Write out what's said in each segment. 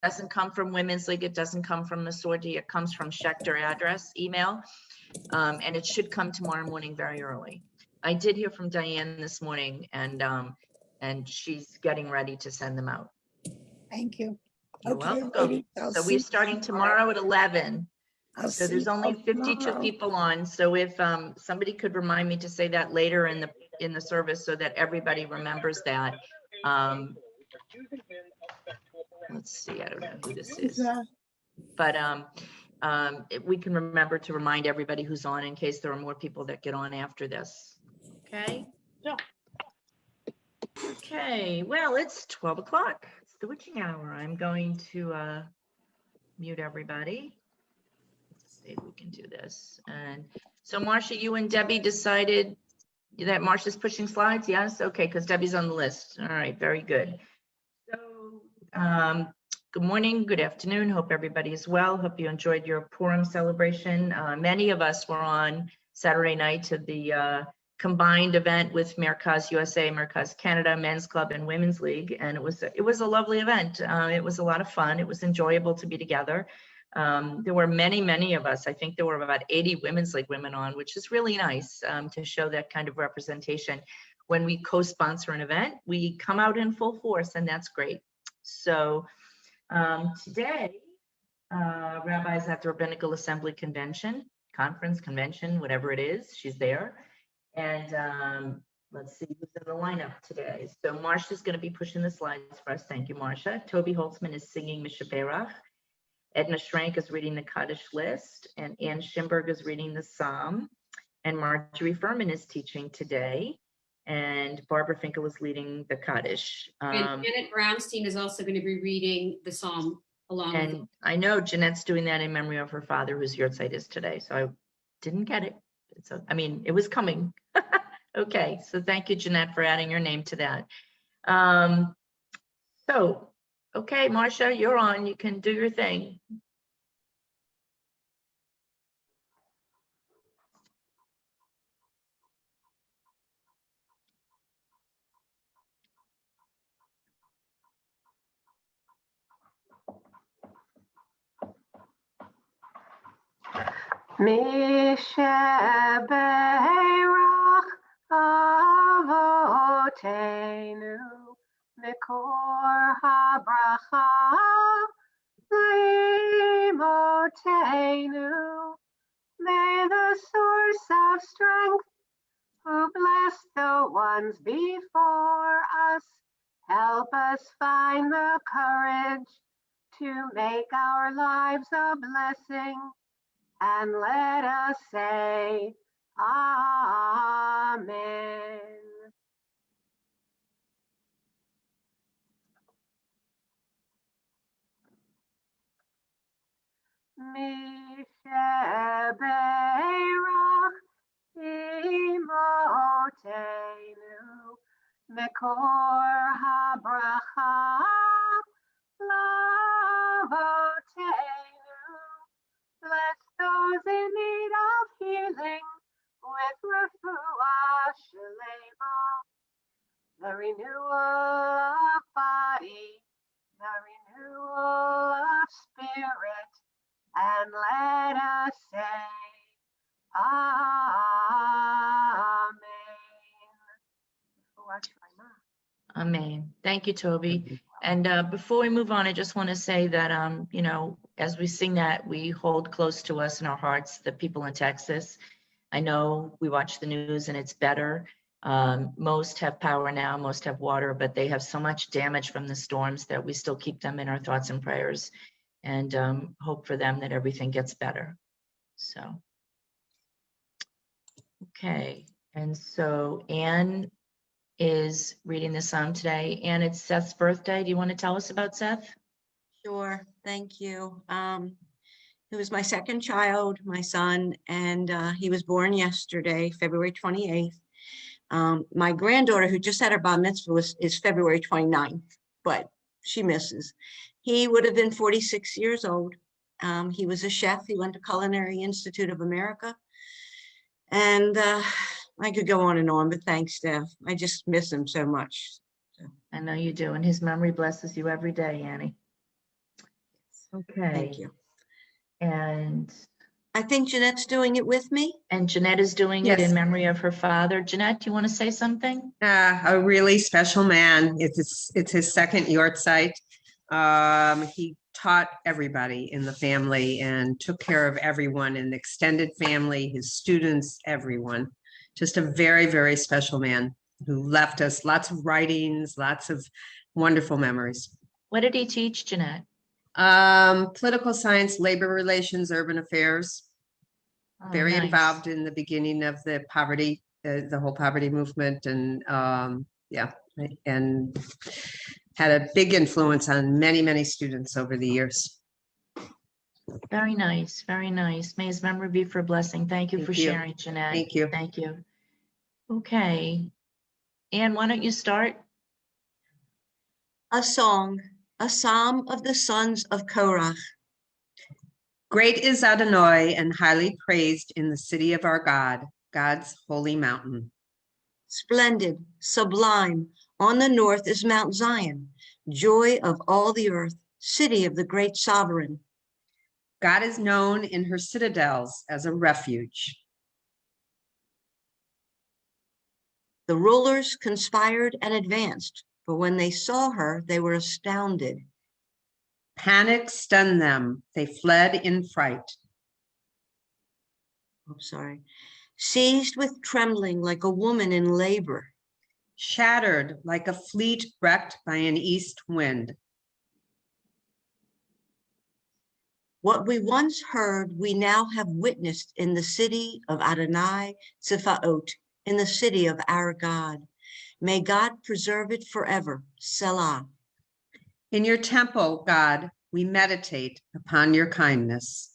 doesn't come from Women's League. It doesn't come from the sortie. It comes from Schechter address email. And it should come tomorrow morning very early. I did hear from Diane this morning, and she's getting ready to send them out. Thank you. You're Okay, welcome. ladies, I'll So see we're you starting tomorrow at 11. I'll So see there's you only all 52 tomorrow. people on. So if somebody could remind me to say that later in the service so that everybody remembers that. Let's see, I don't know who this is, but we can remember to remind everybody who's on in case there are more people that get on after this. Okay. Yeah. Okay, well, it's 12 o'clock. It's the witching hour. I'm going to mute everybody. Let's see if we can do this. And so Marcia, you and Debbie decided that Marcia's pushing slides? Yes? Okay, because Debbie's on the list. All right, very good. So good morning, good afternoon. Hope everybody is well. Hope you enjoyed your Purim celebration. Many of us were on Saturday night to the combined event with Merkaz USA, Merkaz Canada, Men's Club and Women's League. And it was a lovely event. It was a lot of fun. It was enjoyable to be together. There were many of us. I think there were about 80 Women's League women on, which is really nice to show that kind of representation. When we co-sponsor an event, we come out in full force, and that's great. So today, Rabbi's at the Rabbinical Assembly Convention, convention, whatever it is, she's there. And let's see who's in the lineup today. So Marcia's going to be pushing the slides for us. Thank you, Marcia. Toby Holtzman is singing Mishaberach. Edna Schrank is reading the Kaddish list, and Ann Schimberg is reading the Psalm. And Marjorie Furman is teaching today. And Barbara Finkel is leading the Kaddish. And Janet Brownstein is also going to be reading the Psalm along with. And I know Jeanette's doing that in memory of her father, whose yahrzeit is today. So I didn't get it. I mean, it was coming. Okay, so thank you, Jeanette, for adding your name to that. Okay, Marcia, you're on. You can do your thing. Mishaberach Avotenu Mikor habracha Limotenu. May the source of strength, who bless the ones before us, help us find the courage to make our lives a blessing. And let us say, Amen. Mishaberach imotenu mekor habracha lavotenu. Bless those in need of healing with refuah shalema, the renewal of body, the renewal of spirit, and let us say, Amen. Amen. Thank you, Toby. And before we move on, I just want to say that, you know, as we sing that, we hold close to us in our hearts the people in Texas. I know we watch the news and it's better. Most have power now, most have water, but they have so much damage from the storms that we still keep them in our thoughts and prayers, and hope for them that everything gets better. So, okay. And so Anne is reading the Psalm today, and it's Seth's birthday. Do you want to tell us about Seth? Sure, thank you. He was my second child, my son, and he was born yesterday, February 28th. My granddaughter, who just had her bar mitzvah, is February 29th, but she misses. He would have been 46 years old. He was a chef. He went to Culinary Institute of America. And I could go on and on, but thanks, Steph. I just miss him so much. So. I know you do, and his memory blesses you every day, Annie. Okay. Thank you. And I think Jeanette's doing it with me. Jeanette is doing it Yes. in memory of her father. Jeanette, do you want to say something? A really special man. It's his second yard site. He taught everybody in the family and took care of everyone in the extended family, his students, everyone. Just a very, very special man who left us lots of writings, lots of wonderful memories. What did he teach, Jeanette? Political science, labor relations, urban affairs. Oh, Very nice. involved in the beginning of the poverty, the whole poverty movement, and yeah, and had a big influence on many, many students over the years. Very nice. Very nice. May his memory be for a blessing. Thank you Thank for you. sharing, Jeanette. Thank you. Thank you. Okay. Anne, why don't you start? A song, a psalm of the sons of Korach. Great is Adonai and highly praised in the city of our God, God's holy mountain. Splendid, sublime, on the north is Mount Zion, joy of all the earth, city of the great sovereign. God is known in her citadels as a refuge. The rulers conspired and advanced, but when they saw her, they were astounded. Panic stunned them. They fled in fright. Seized with trembling like a woman in labor. Shattered like a fleet wrecked by an east wind. What we once heard, we now have witnessed in the city of Adonai Tzifaot, in the city of our God. May God preserve it forever. Selah. In your temple, God, we meditate upon your kindness.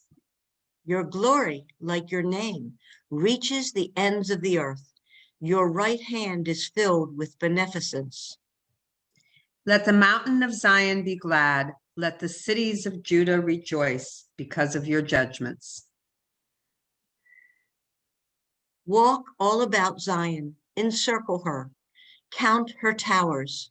Your glory, like your name, reaches the ends of the earth. Your right hand is filled with beneficence. Let the mountain of Zion be glad. Let the cities of Judah rejoice because of your judgments. Walk all about Zion, encircle her, count her towers.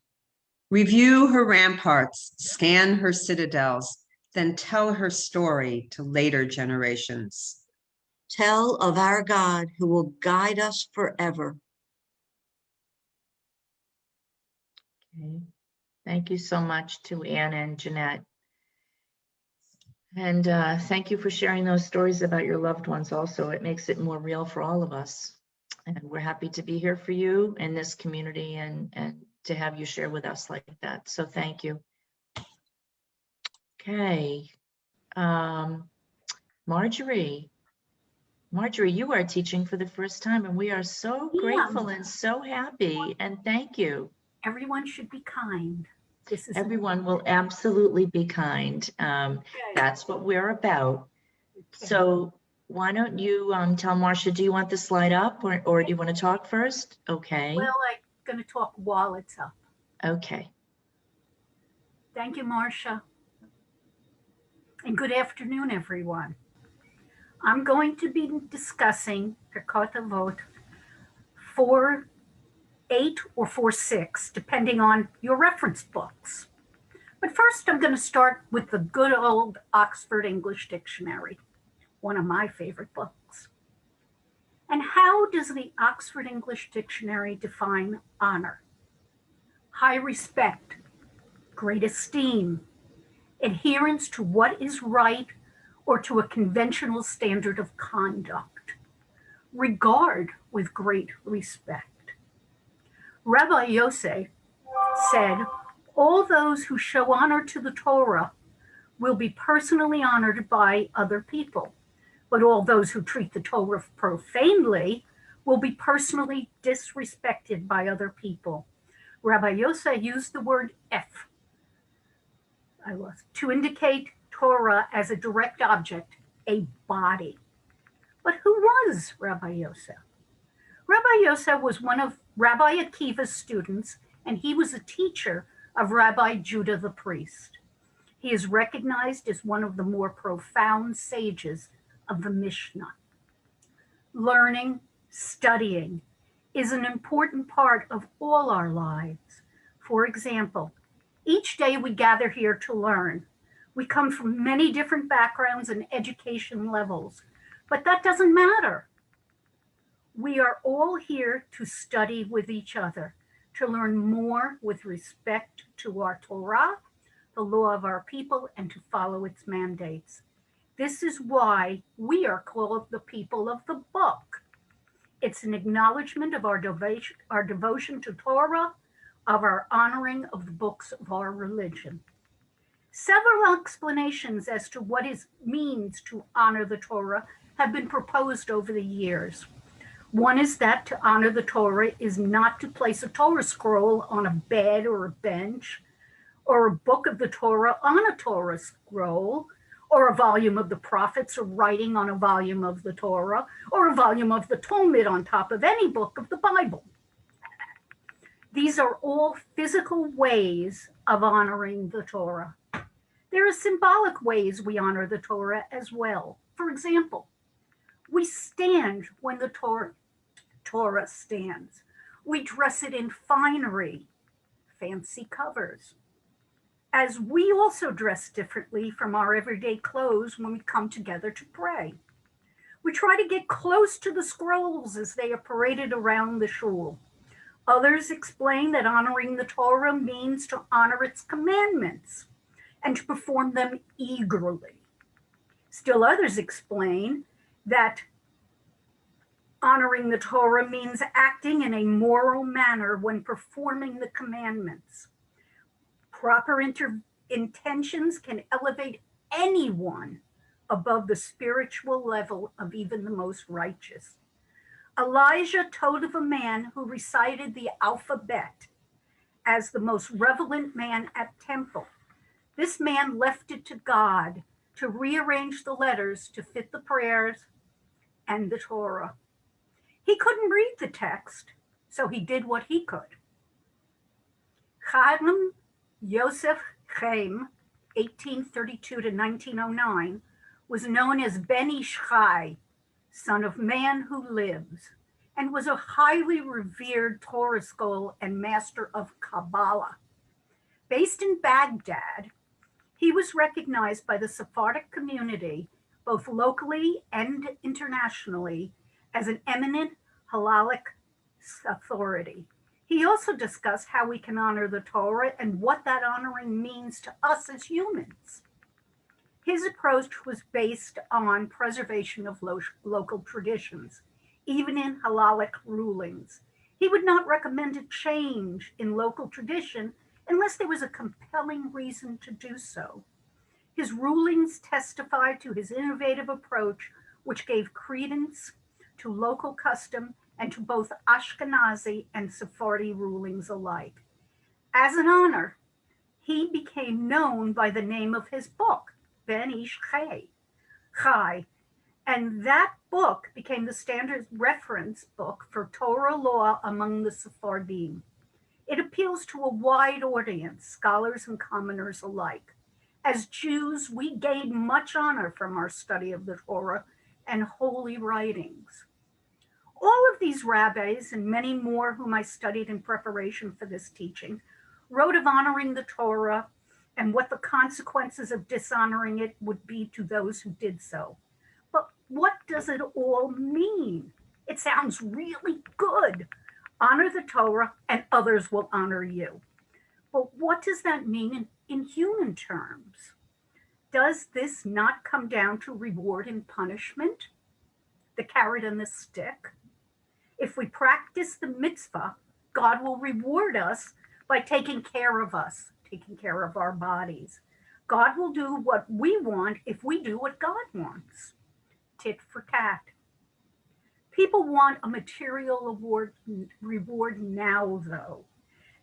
Review her ramparts, scan her citadels, then tell her story to later generations. Tell of our God who will guide us forever. Okay. Thank you so much to Anne and Jeanette. And thank you for sharing those stories about your loved ones also. It makes it more real for all of us. And we're happy to be here for you in this community and to have you share with us like that. So thank you. Okay. Marjorie, you are teaching for the first time and we are so grateful and so happy and thank you. Everyone should be kind. Everyone will absolutely be kind. That's what we're about. Okay. So why don't you tell Marcia, do you want the slide up or do you want to talk first? Okay. Well, I'm going to talk while it's up. Okay. Thank you, Marcia. And good afternoon, everyone. I'm going to be discussing Pirkei Avot 4:8 or 4:6, depending on your reference books. But first, I'm going to start with the good old Oxford English Dictionary, one of my favorite books. And how does the Oxford English Dictionary define honor? High respect, great esteem, adherence to what is right or to a conventional standard of conduct, regard with great respect. Rabbi Yosef said, all those who show honor to the Torah will be personally honored by other people, but all those who treat the Torah profanely will be personally disrespected by other people. Rabbi Yosef used the word F to indicate Torah as a direct object, a body. But who was Rabbi Yosef? Rabbi Yosef was one of Rabbi Akiva's students, and he was a teacher of Rabbi Judah the priest. He is recognized as one of the more profound sages of the Mishnah. Learning, studying is an important part of all our lives. For example, each day we gather here to learn. We come from many different backgrounds and education levels, but that doesn't matter. We are all here to study with each other, to learn more with respect to our Torah, the law of our people, and to follow its mandates. This is why we are called the people of the book. It's an acknowledgement of our devotion to Torah, of our honoring of the books of our religion. Several explanations as to what it means to honor the Torah have been proposed over the years. One is that to honor the Torah is not to place a Torah scroll on a bed or a bench, or a book of the Torah on a Torah scroll, or a volume of the prophets or writing on a volume of the Torah, or a volume of the Talmud on top of any book of the Bible. These are all physical ways of honoring the Torah. There are symbolic ways we honor the Torah as well. For example, we stand when the Torah stands. We dress it in finery, fancy covers, as we also dress differently from our everyday clothes when we come together to pray. We try to get close to the scrolls as they are paraded around the shul. Others explain that honoring the Torah means to honor its commandments and to perform them eagerly. Still others explain that honoring the Torah means acting in a moral manner when performing the commandments. Proper intentions can elevate anyone above the spiritual level of even the most righteous. Elijah told of a man who recited the alphabet as the most relevant man at temple. This man left it to God to rearrange the letters to fit the prayers and the Torah. He couldn't read the text, so he did what he could. Chaim Yosef Chaim, 1832 to 1909, was known as Ben Ish Chai, son of man who lives, and was a highly revered Torah scholar and master of Kabbalah. Based in Baghdad, he was recognized by the Sephardic community, both locally and internationally, as an eminent halachic authority. He also discussed how we can honor the Torah and what that honoring means to us as humans. His approach was based on preservation of local traditions, even in halachic rulings. He would not recommend a change in local tradition unless there was a compelling reason to do so. His rulings testified to his innovative approach, which gave credence to local custom and to both Ashkenazi and Sephardi rulings alike. As an honor, he became known by the name of his book, Ben Ish Chai, and that book became the standard reference book for Torah law among the Sephardim. It appeals to a wide audience, scholars and commoners alike. As Jews, we gain much honor from our study of the Torah and holy writings. All of these rabbis and many more whom I studied in preparation for this teaching wrote of honoring the Torah and what the consequences of dishonoring it would be to those who did so. But what does it all mean? It sounds really good. Honor the Torah and others will honor you. But what does that mean in human terms? Does this not come down to reward and punishment? The carrot and the stick? If we practice the mitzvah, God will reward us by taking care of us, taking care of our bodies. God will do what we want if we do what God wants. Tit for tat. People want a material reward now, though.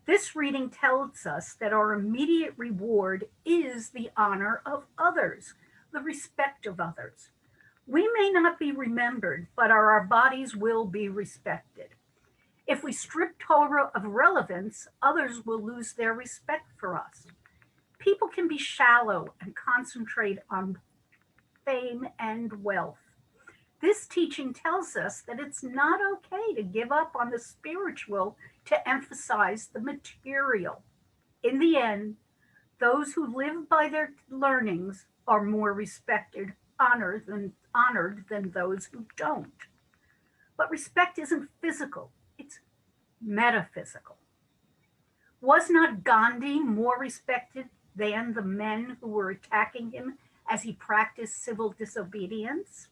This reading tells us that our immediate reward is the honor of others, the respect of others. We may not be remembered, but our bodies will be respected. If we strip Torah of relevance, others will lose their respect for us. People can be shallow and concentrate on fame and wealth. This teaching tells us that it's not okay to give up on the spiritual to emphasize the material. In the end, Those who live by their learnings are more respected, honored than those who don't. But respect isn't physical, it's metaphysical. Was not Gandhi more respected than the men who were attacking him as he practiced civil disobedience?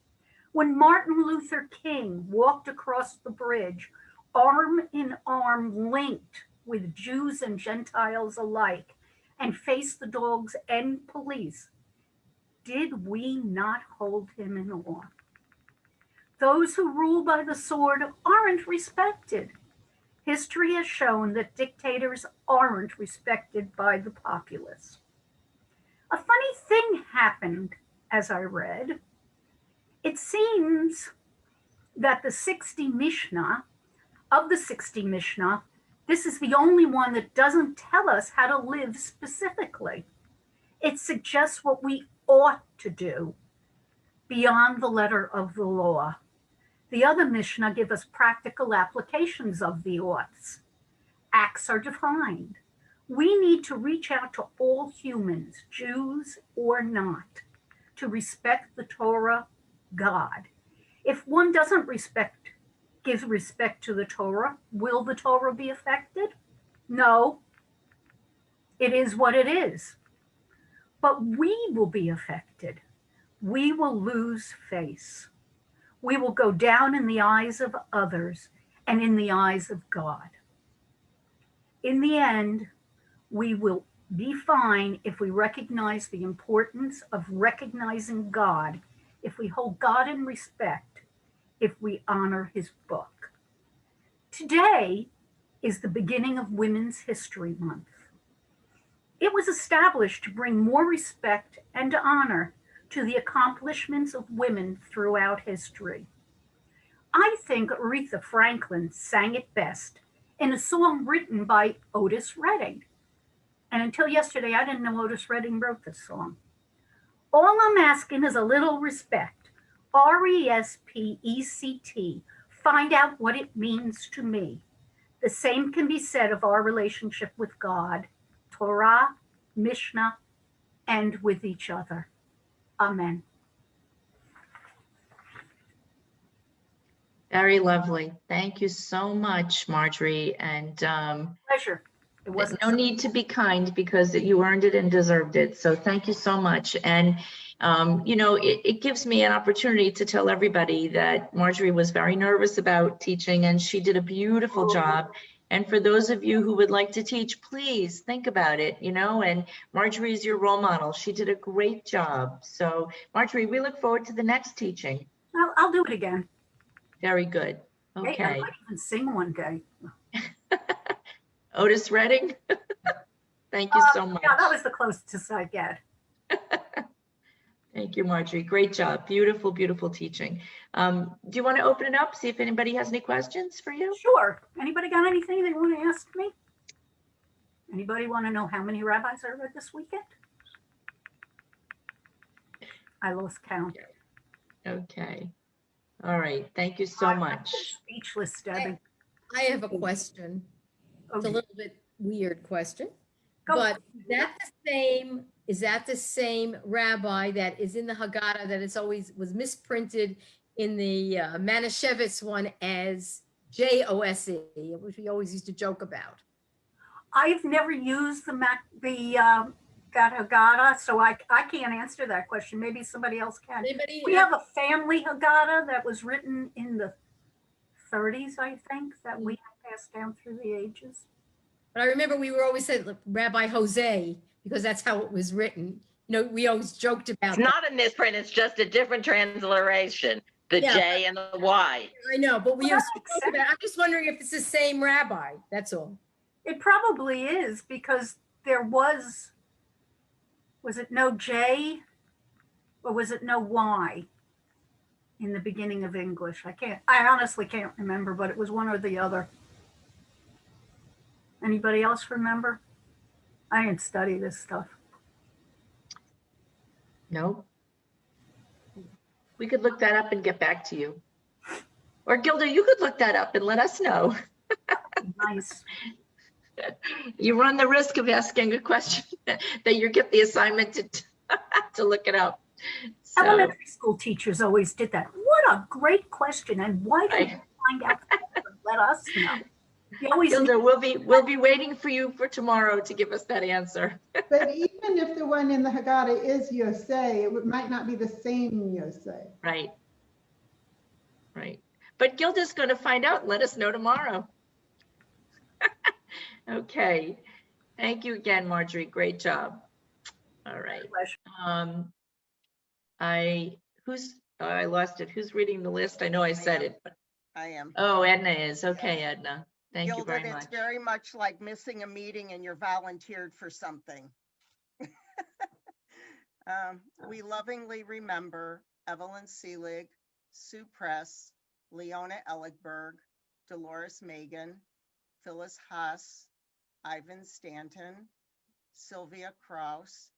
When Martin Luther King walked across the bridge, arm in arm, linked with Jews and Gentiles alike, and faced the dogs and police, did we not hold him in awe? Those who rule by the sword aren't respected. History has shown that dictators aren't respected by the populace. A funny thing happened as I read. It seems that the 60 Mishnah, this is the only one that doesn't tell us how to live specifically. It suggests what we ought to do beyond the letter of the law. The other Mishnah give us practical applications of the oughts. Acts are defined. We need to reach out to all humans, Jews or not, to respect the Torah, God. If one doesn't give respect to the Torah, will the Torah be affected? No. It is what it is. But we will be affected. We will lose face. We will go down in the eyes of others and in the eyes of God. In the end, we will be fine if we recognize the importance of recognizing God, if we hold God in respect, if we honor his book. Today is the beginning of Women's History Month. It was established to bring more respect and honor to the accomplishments of women throughout history. I think Aretha Franklin sang it best in a song written by Otis Redding. And until yesterday, I didn't know Otis Redding wrote this song. All I'm asking is a little respect. RESPECT. Find out what it means to me. The same can be said of our relationship with God, Torah, Mishnah, and with each other. Amen. Very lovely. Thank you so much, Marjorie. And Pleasure. It wasn't no need to be kind because you earned it and deserved it. So thank you so much. And, it gives me an opportunity to tell everybody that Marjorie was very nervous about teaching and she did a beautiful job. And for those of you who would like to teach, please think about it, and Marjorie is your role model. She did a great job. So Marjorie, we look forward to the next teaching. I'll do it again. Very good. Hey, Okay. I might even sing one day. Otis Redding, thank you so much. Yeah, that was the closest I get. Thank you, Marjorie. Great job. Beautiful, beautiful teaching. Do you want to open it up, see if anybody has any questions for you? Sure. Anybody got anything they want to ask me? Anybody want to know how many rabbis I read this weekend? I lost count. Okay. All right. Thank you so much. Speechless, Debbie. I have a question. It's a Okay. little bit weird question, Go. but is that the same rabbi that is in the Haggadah that was misprinted in the Manischewitz one as Jose, which we always used to joke about? I've never used that Haggadah, so I can't answer that question. Maybe somebody else can. Anybody? We have a family Haggadah that was written in the 30s, I think, that we have passed down through the ages. But I remember we were always said Rabbi Jose because that's how it was written. We always joked about It's that. not a misprint, it's just a different transliteration, the Yeah. J and the Y. I know, but we Well, used that to makes joke about it. I'm just wondering if it's the same rabbi. That's all. It probably is because there was it no J or was it no Y in the beginning of English? I honestly can't remember, but it was one or the other. Anybody else remember? I didn't study this stuff. No. We could look that up and get back to you. Or Gilda, you could look that up and let us know. Nice. You run the risk of asking a question that you get the assignment to look it up. So, Elementary school teachers always did that. What a great question. And why didn't you find out? Let us know. You always Hilda, we'll be waiting for you for tomorrow to give us that answer. But even if the one in the Haggadah is Yosei, it might not be the same Yosei. Right. Right. But Gilda's going to find out and let us know tomorrow. Okay. Thank you again, Marjorie. Great job. All right. I lost it. Who's reading the list? I know I said it, but I am. oh, Edna is. Okay, Edna. Thank you Gilda, very much. it's very much like missing a meeting and you're volunteered for something. We lovingly remember Evelyn Seelig, Sue Press, Leona Ellickberg, Dolores Megan, Phyllis Haas, Ivan Stanton, Sylvia Kraus,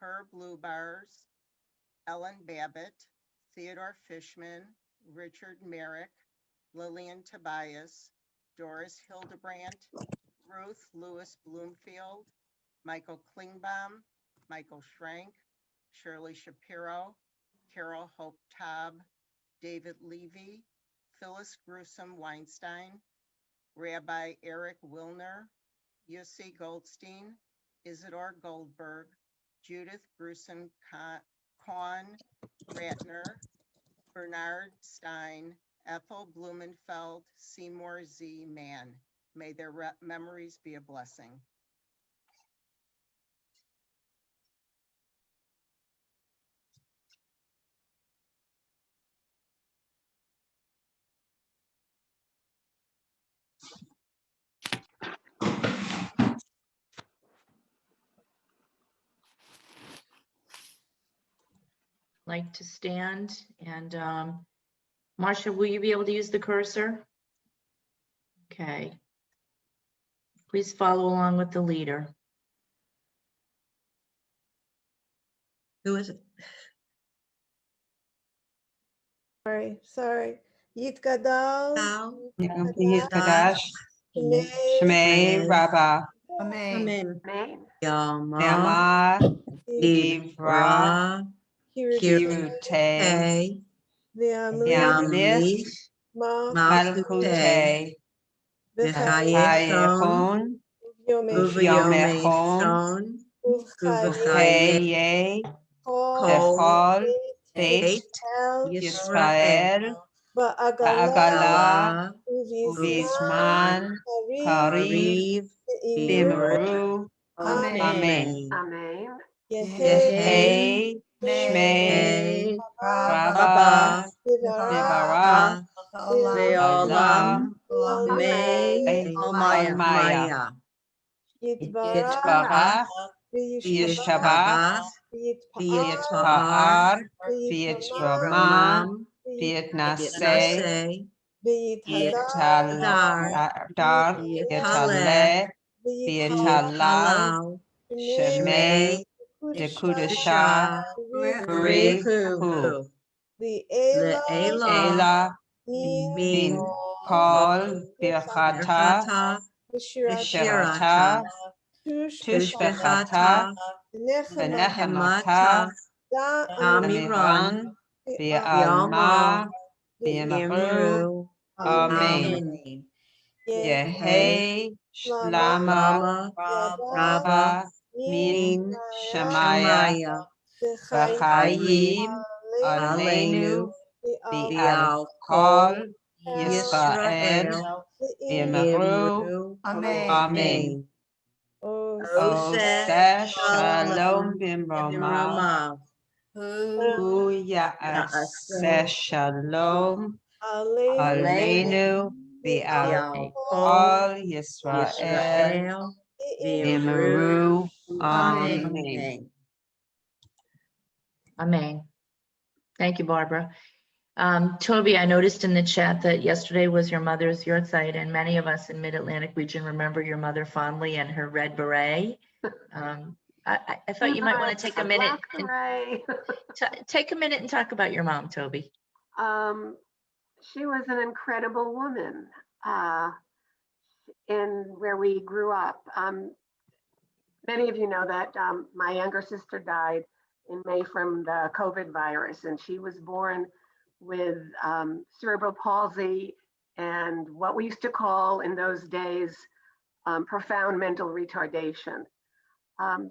Herb Lubars, Ellen Babbitt, Theodore Fishman, Richard Merrick, Lillian Tobias, Doris Hildebrandt, Ruth Lewis Bloomfield, Michael Klingbaum, Michael Schrank, Shirley Shapiro, Carol Hope Taub, David Levy, Phyllis Gruesome Weinstein, Rabbi Eric Wilner, Yossi Goldstein, Isidore Goldberg, Judith Gruesome Kahn Ratner, Bernard Stein, Ethel Blumenfeld, Seymour Z. Mann. May their memories be a blessing. Like to stand and Marcia, will you be able to use the cursor? Okay. Please follow along with the leader. Who is it? Sorry. Yitgadal. How? Kaddish, Shmei Rabbah, Amen. Amen. Yama. Yama, Ivra. Kirute, Yamlis. Malkute, V'chayechon. Uvayomechon, Uvchaye, Bechol Beit Yisrael, Ba'agala, Uvizman, Kariv, Bimru, Amen. Amen. Yehei, Shmei, Rabbah, Mivarach, Ve'olam. May Almaya, Yitbarach, V'yishabach, V'yitpa'ar, V'yitramam, V'yitnaseh, V'yitadar, V'yitaleh, V'yitalal, Shemei, Dekudashah, Berichu, Le'ela, Min Kol, Birchata, V'shirata, Tushbechata, V'nechemata, Amiran, V'alma, V'yamru, Amen. Yehei, Shlama, Rabba, Min, Shemaya, V'chayim, Aleinu, V'al Kol, Yisrael, V'yamru, Amen. Oseh Shalom Bimromav, Hu Ya'aseh Shalom Aleinu V'al Kol Yisrael V'yamru. Amen. Amen. Thank you, Barbara. Toby, I noticed in the chat that yesterday was your mother's yahrzeit, and many of us in Mid-Atlantic region remember your mother fondly and her red beret. I thought you might want to take a minute and take a minute and talk about your mom, Toby. She was an incredible woman. in where we grew up. Many of you know that my younger sister died in May from the COVID virus, and she was born with cerebral palsy and what we used to call in those days profound mental retardation.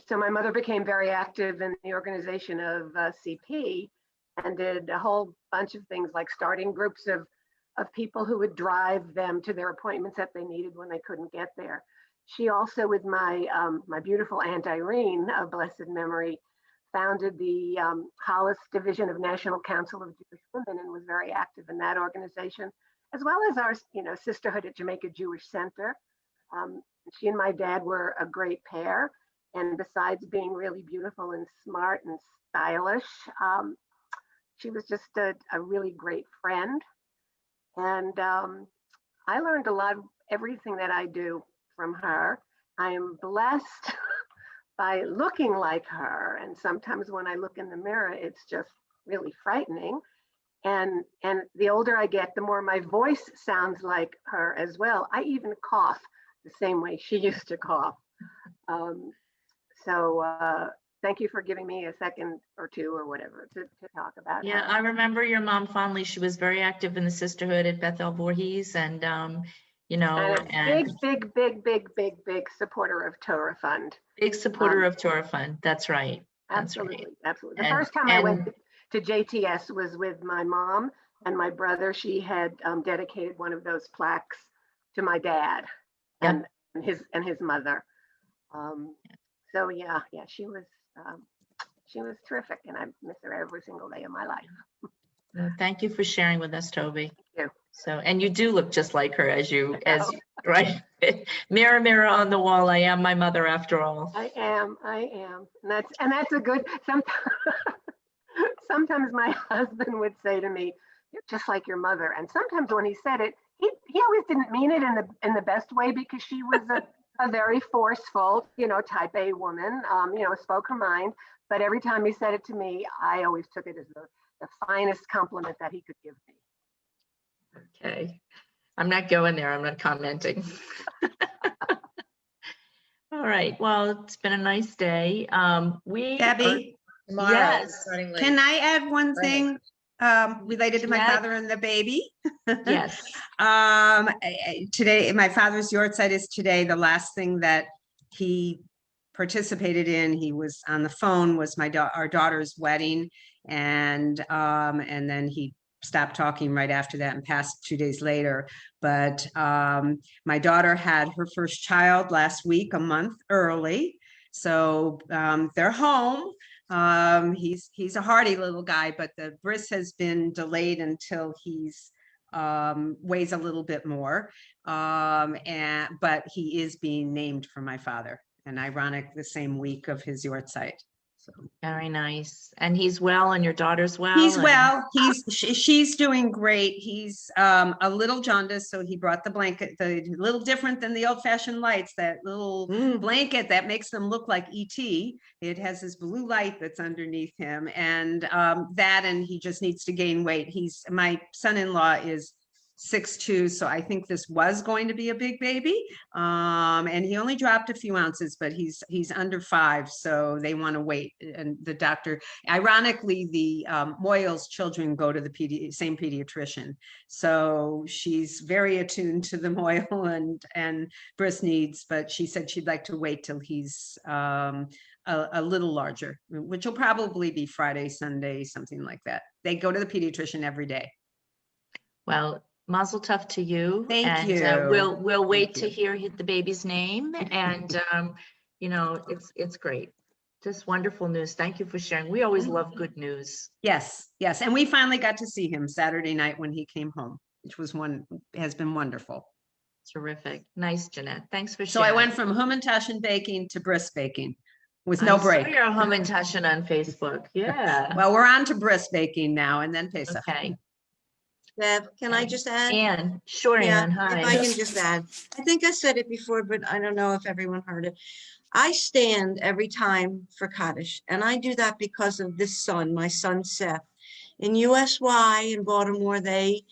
So my mother became very active in the organization of CP and did a whole bunch of things like starting groups of people who would drive them to their appointments that they needed when they couldn't get there. She also, with my beautiful Aunt Irene of blessed memory, founded the Hollis Division of National Council of Jewish Women and was very active in that organization, as well as our sisterhood at Jamaica Jewish Center. She and my dad were a great pair. And besides being really beautiful and smart and stylish, she was just a really great friend. And I learned a lot of everything that I do from her. I am blessed by looking like her. And sometimes when I look in the mirror, it's just really frightening. And the older I get, the more my voice sounds like her as well. I even cough the same way she used to cough. So thank you for giving me a second or two or whatever to talk about. Yeah, I remember your mom fondly. She was very active in the sisterhood at Bethel Voorhees, and And a big supporter of Torah Fund. Big supporter of Torah Fund. That's right. That's Absolutely, right. absolutely. The first time I went to JTS was with my mom and my brother. She had dedicated one of those plaques to my dad and his mother. So yeah, she was terrific, and I miss her every single day of my life. Well, thank you for sharing with us, Toby. Thank you. So, and you do look just like her as right? Mirror, mirror on the wall, I am my mother after all. I am, and that's a good. Sometimes my husband would say to me, "You're just like your mother," and sometimes when he said it, he always didn't mean it in the best way, because she was a very forceful, type A woman, spoke her mind. But every time he said it to me, I always took it as the finest compliment that he could give me. Okay. I'm not going there. I'm not commenting. All right. Well, it's been a nice day. Debbie? Yes. Can I add one thing related to my father and the baby? Yes. Today, my father's yahrzeit is today. The last thing that he participated in, he was on the phone, was our daughter's wedding, and then he stopped talking right after that and passed 2 days later. But my daughter had her first child last week, a month early. So they're home. He's a hardy little guy, but the bris has been delayed until he's weighs a little bit more. But he is being named for my father, and ironic, the same week of his yahrzeit. So very nice. And he's well, and your daughter's well? He's well. She's doing great. He's a little jaundiced, so he brought the blanket, a little different than the old-fashioned lights, that little blanket that makes them look like ET. It has this blue light that's underneath him, and and he just needs to gain weight. My son-in-law is 6'2", so I think this was going to be a big baby, and he only dropped a few ounces, but he's under 5, so they want to wait. And the doctor, ironically, the Moyles children go to the same pediatrician, so she's very attuned to the Moyle and bris needs, but she said she'd like to wait till he's a little larger, which will probably be Friday, Sunday, something like that. They go to the pediatrician every day. Well, mazel tov to you. Thank you. We'll wait to hear the baby's name, and it's great. Just wonderful news. Thank you for sharing. We always love good news. Yes, and we finally got to see him Saturday night when he came home, which has been wonderful. Terrific. Nice, Jeanette. Thanks for sharing. So I went from Hummentashen baking to bris baking with no break. I saw your Hummentashen on Facebook. Yeah. Well, we're on to bris baking now, and then Pesach. Okay. Deb, can I just add? Ann, sure, Yeah, Ann, hi. if I can just add, I think I said it before, but I don't know if everyone heard it. I stand every time for Kaddish, and I do that because of this son, my son Seth. In USY in Baltimore, they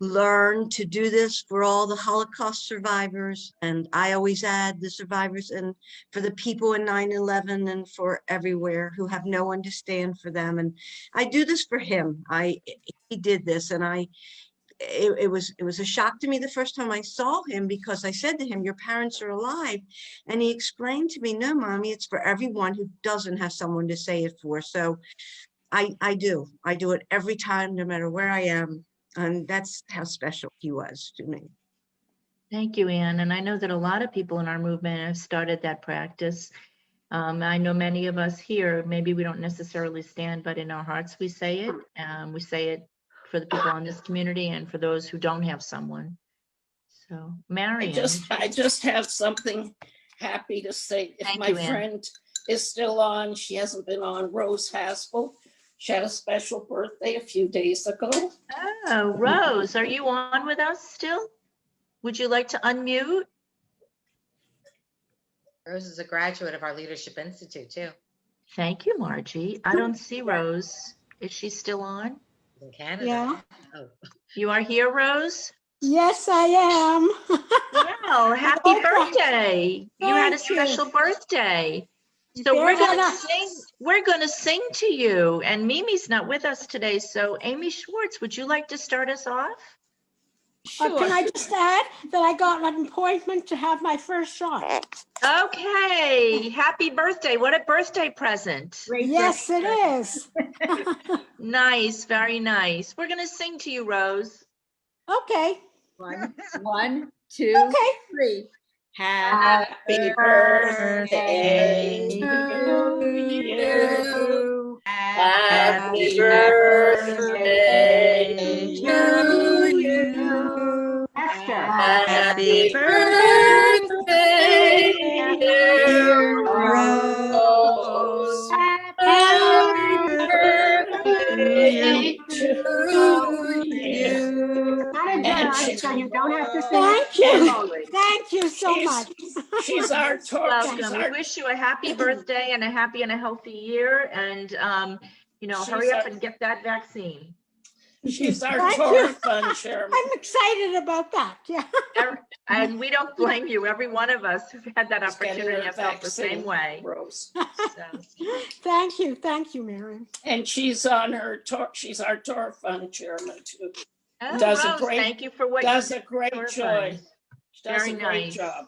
learn to do this for all the Holocaust survivors. And I always add the survivors and for the people in 9/11 and for everywhere who have no one to stand for them. And I do this for him. He did this, and it was a shock to me the first time I saw him, because I said to him, your parents are alive. And he explained to me, no, mommy, it's for everyone who doesn't have someone to say it for. So I do it every time, no matter where I am. And that's how special he was to me. Thank you, Anne. And I know that a lot of people in our movement have started that practice. I know many of us here, maybe we don't necessarily stand, but in our hearts we say it. We say it for the people in this community and for those who don't have someone. So, Marion. I just have something happy to say. If Thank my you, Ann. friend is still on, she hasn't been on, Rose Haskell. She had a special birthday a few days ago. Oh, Rose, are you on with us still? Would you like to unmute? Rose is a graduate of our Leadership Institute too. Thank you, Margie. I don't see Rose. Is she still on? In Canada. Yeah. Oh. You are here, Rose? Yes, I am. Well, happy birthday. You had a Thank you. special birthday. So Very nice. we're gonna sing to you, and Mimi's not with us today. So Amy Schwartz, would you like to start us off? Can I just add that I got an appointment to have my first shot? Okay, happy birthday. What a birthday present. Yes, it is. Nice, very nice. We're gonna sing to you, Rose. Okay. One, two, Okay. three. Happy birthday to you. Happy birthday to you. Happy birthday, dear Rose. Happy birthday to you. So you don't have to sing. Thank you. Thank you so much. She's our Welcome. We wish you a happy birthday and a happy and a healthy year. And, hurry up and get that vaccine. She's our Thank Torah you. Fund chairman. I'm excited about that. Yeah. And we don't blame you. Every one of us who've had that Just getting opportunity her have felt the vaccine, same way. Rose. Thank you. Thank you, Marion. And she's on her tour. She's our Torah Fund chairman too. Oh, Does a Rose, great- thank you for what Does you a great Torah job. Fund. She does Very a great nice. job.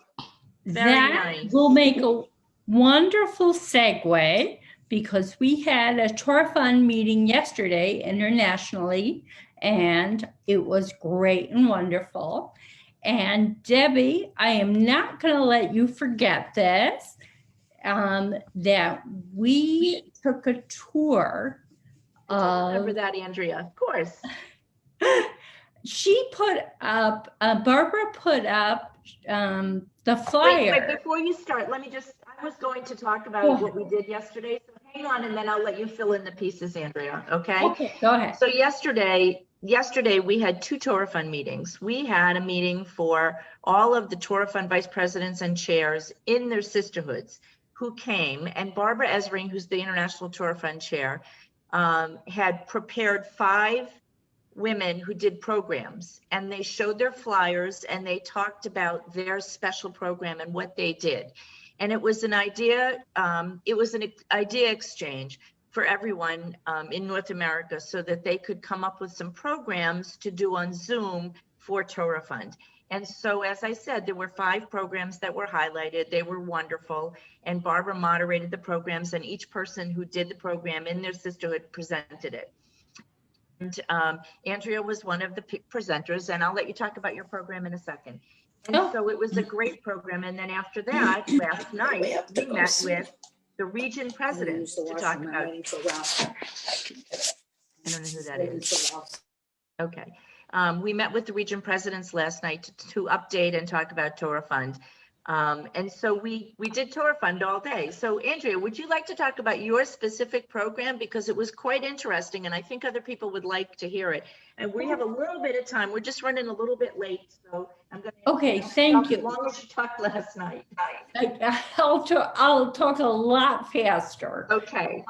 Very That nice. will make a wonderful segue, because we had a Torah Fund meeting yesterday internationally, and it was great and wonderful. And Debbie, I am not going to let you forget this, that we took a tour Remember of, that, Andrea, of course. she put up, Barbara put up the flyer. Wait, before you start, I was going to talk about what we did yesterday. So hang on, and then I'll let you fill in the pieces, Andrea, okay? Okay, go ahead. So yesterday we had 2 Torah Fund meetings. We had a meeting for all of the Torah Fund vice presidents and chairs in their sisterhoods who came, and Barbara Ezring, who's the International Torah Fund chair, had prepared 5 women who did programs, and they showed their flyers and they talked about their special program and what they did. And it was an idea exchange for everyone in North America, so that they could come up with some programs to do on Zoom for Torah Fund. And so, as I said, there were 5 programs that were highlighted. They were wonderful. And Barbara moderated the programs, and each person who did the program in their sisterhood presented it. And Andrea was one of the presenters, and I'll let you talk about your program in a second. And so it was a great program. And then after that, last night, we met with the region presidents to talk about. I don't know who that is. Okay. We met with the region presidents last night to update and talk about Torah Fund. And so we did Torah Fund all day. So Andrea, would you like to talk about your specific program? Because it was quite interesting, and I think other people would like to hear it. And we have a little bit of time. We're just running a little bit late. So I'm going to. Okay, thank you. As long as you talked last night. I'll talk a lot faster. Okay.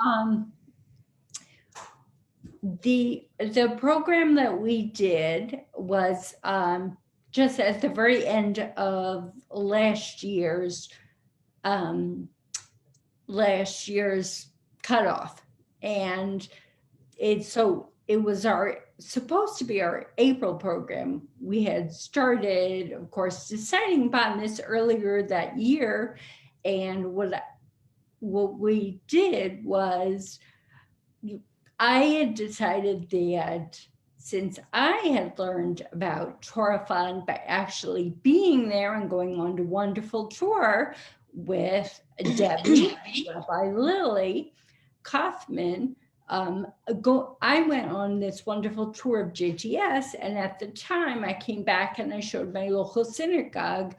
the program that we did was just at the very end of last year's cutoff, and it was supposed to be our April program. We had started, of course, deciding upon this earlier that year, and what we did was, I had decided that since I had learned about Torah Fund by actually being there and going on a wonderful tour with Debbie, Rabbi Lily Kaufman, I went on this wonderful tour of JTS, and at the time I came back and I showed my local synagogue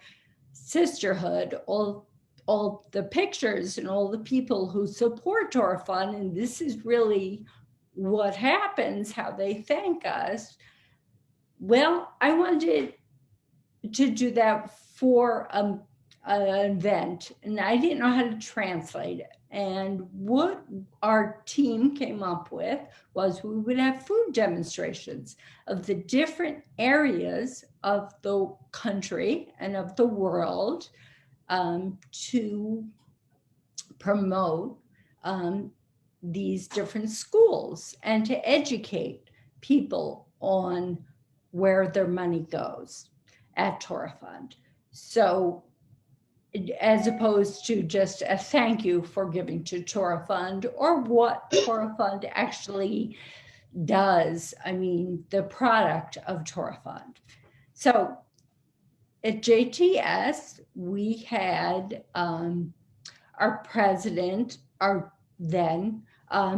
sisterhood all the pictures and all the people who support Torah Fund, and this is really what happens, how they thank us. Well, I wanted to do that for an event, and I didn't know how to translate it. And what our team came up with was we would have food demonstrations of the different areas of the country and of the world to promote these different schools and to educate people on where their money goes at Torah Fund. So as opposed to just a thank you for giving to Torah Fund, or what Torah Fund actually does. I mean, the product of Torah Fund. So at JTS, we had our president,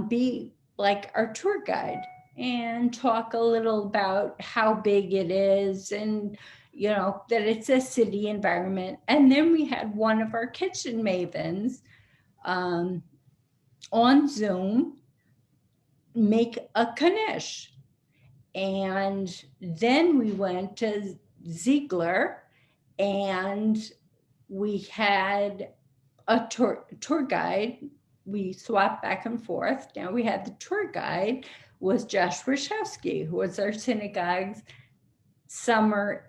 be like our tour guide and talk a little about how big it is, and that it's a city environment. And then we had one of our kitchen mavens on Zoom make a Kaddish. And then we went to Ziegler, and we had a tour guide. We swapped back and forth. Now we had the tour guide was Josh Rashevsky, who was our synagogue's summer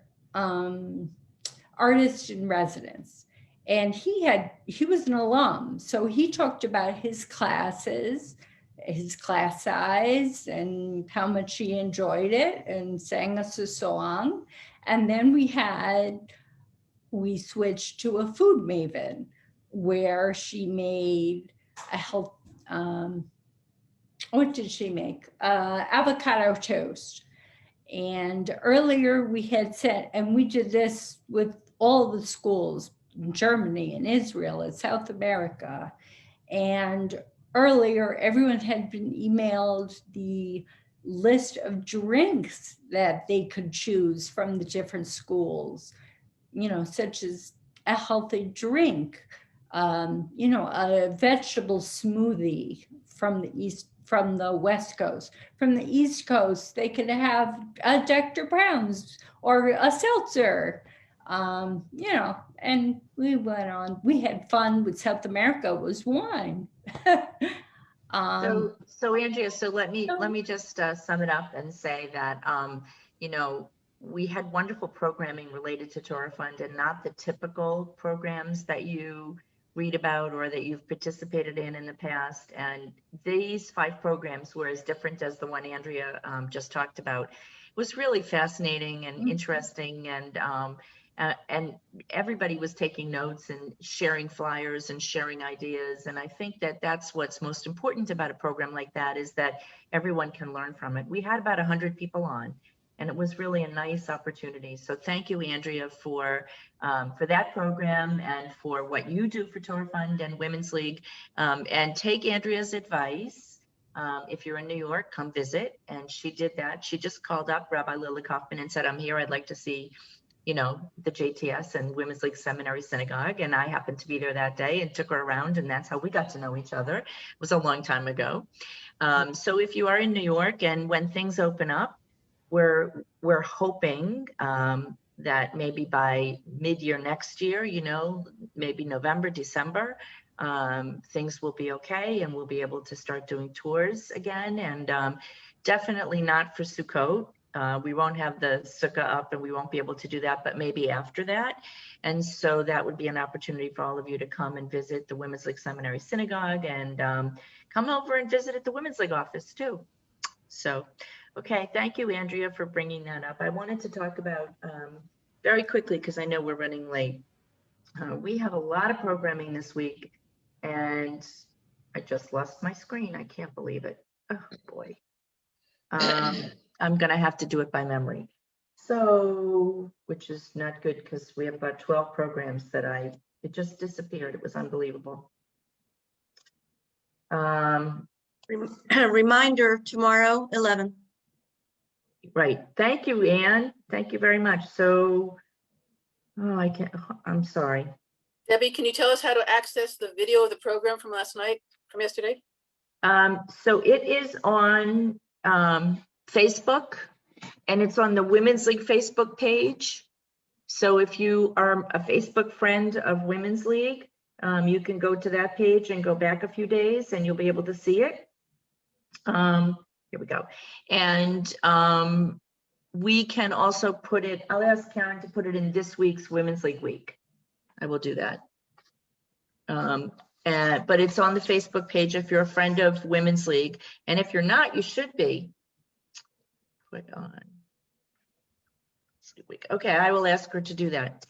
artist in residence. And he was an alum. So he talked about his classes, his class size, and how much he enjoyed it, and sang us a song. And then we switched to a food maven, where she made a health, what did she make? Avocado toast. And earlier we had said, and we did this with all the schools in Germany and Israel and South America. And earlier, everyone had been emailed the list of drinks that they could choose from the different schools, such as a healthy drink, a vegetable smoothie from the West Coast. From the East Coast, they could have a Dr. Brown's or a seltzer, and we went on. We had fun with South America. It was wine. So Andrea, let me just sum it up and say that, we had wonderful programming related to Torah Fund, and not the typical programs that you read about or that you've participated in the past. And these 5 programs were as different as the one Andrea just talked about. It was really fascinating and interesting, and everybody was taking notes and sharing flyers and sharing ideas. And I think that that's what's most important about a program like that, is that everyone can learn from it. We had about 100 people on, and it was really a nice opportunity. So thank you, Andrea, for that program and for what you do for Torah Fund and Women's League. And take Andrea's advice. If you're in New York, come visit. And she did that. She just called up Rabbi Lily Kaufman and said, I'm here. I'd like to see, the JTS and Women's League Seminary Synagogue. And I happened to be there that day and took her around, and that's how we got to know each other. It was a long time ago. So if you are in New York, and when things open up, we're hoping that maybe by mid-year next year, maybe November, December, things will be okay, and we'll be able to start doing tours again. And definitely not for Sukkot. We won't have the sukkah up and we won't be able to do that, but maybe after that. And so that would be an opportunity for all of you to come and visit the Women's League Seminary Synagogue and come over and visit at the Women's League office too. So, okay, thank you, Andrea, for bringing that up. I wanted to talk about very quickly, because I know we're running late. We have a lot of programming this week, and I just lost my screen. I can't believe it. Oh, boy. I'm going to have to do it by memory. So, which is not good because we have about 12 programs that it just disappeared. It was unbelievable. Reminder, tomorrow, 11. Right. Thank you, Anne. Thank you very much. So, I'm sorry. Debbie, can you tell us how to access the video of the program from yesterday? So it is on Facebook, and it's on the Women's League Facebook page. So if you are a Facebook friend of Women's League, you can go to that page and go back a few days and you'll be able to see it. Here we go. And we can also put it, I'll ask Karen to put it in this week's Women's League week. I will do that. But it's on the Facebook page if you're a friend of Women's League. And if you're not, you should be. Put on. Okay, I will ask her to do that.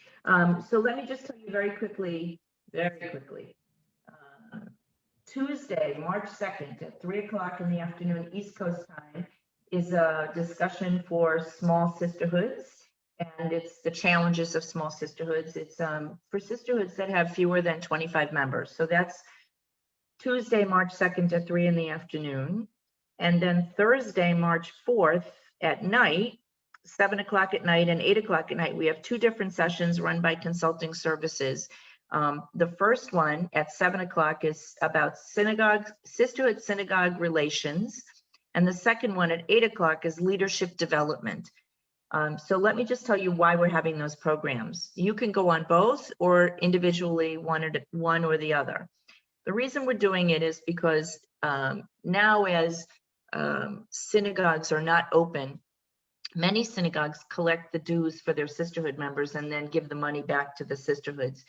So let me just tell you very quickly. Tuesday, March 2nd at 3 o'clock in the afternoon, East Coast time, is a discussion for small sisterhoods. And it's the challenges of small sisterhoods. It's for sisterhoods that have fewer than 25 members. So that's Tuesday, March 2nd at 3 in the afternoon. And then Thursday, March 4th at night, 7 o'clock at night and 8 o'clock at night, we have two different sessions run by Consulting Services. The first one at 7 o'clock is about sisterhood synagogue relations. And the second one at 8 o'clock is leadership development. So let me just tell you why we're having those programs. You can go on both or individually one or the other. The reason we're doing it is because now as synagogues are not open, many synagogues collect the dues for their sisterhood members and then give the money back to the sisterhoods.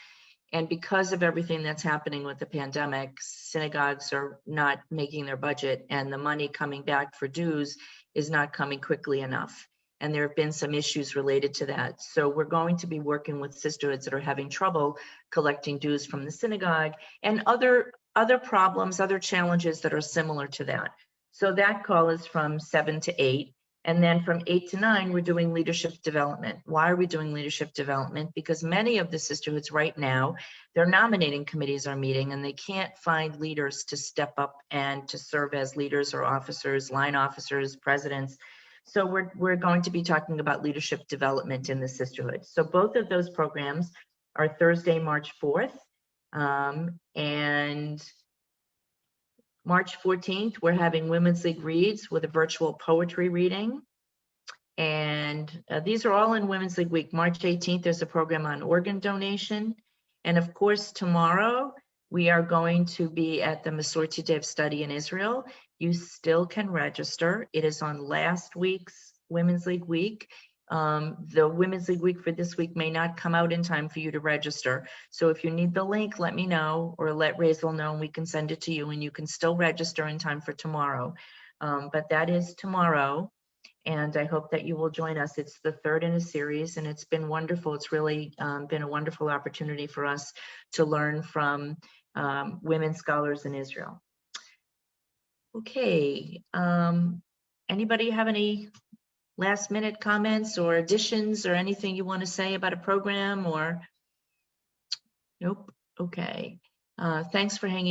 And because of everything that's happening with the pandemic, synagogues are not making their budget and the money coming back for dues is not coming quickly enough. And there have been some issues related to that. So we're going to be working with sisterhoods that are having trouble collecting dues from the synagogue and other problems, other challenges that are similar to that. So that call is from 7 to 8. And then from 8 to 9, we're doing leadership development. Why are we doing leadership development? Because many of the sisterhoods right now, their nominating committees are meeting and they can't find leaders to step up and to serve as leaders or officers, line officers, presidents. So we're going to be talking about leadership development in the sisterhood. So both of those programs are Thursday, March 4th. And March 14th, we're having Women's League Reads with a virtual poetry reading. And these are all in Women's League Week. March 18th, there's a program on organ donation. And of course, tomorrow, we are going to be at the Masorti Day of Study in Israel. You still can register. It is on last week's Women's League Week. The Women's League Week for this week may not come out in time for you to register. So if you need the link, let me know or let Razel know and we can send it to you and you can still register in time for tomorrow. But that is tomorrow. And I hope that you will join us. It's the third in a series and it's been wonderful. It's really been a wonderful opportunity for us to learn from women scholars in Israel. Okay, anybody have any last minute comments or additions or anything you want to say about a program or? Nope, okay. Thanks for hanging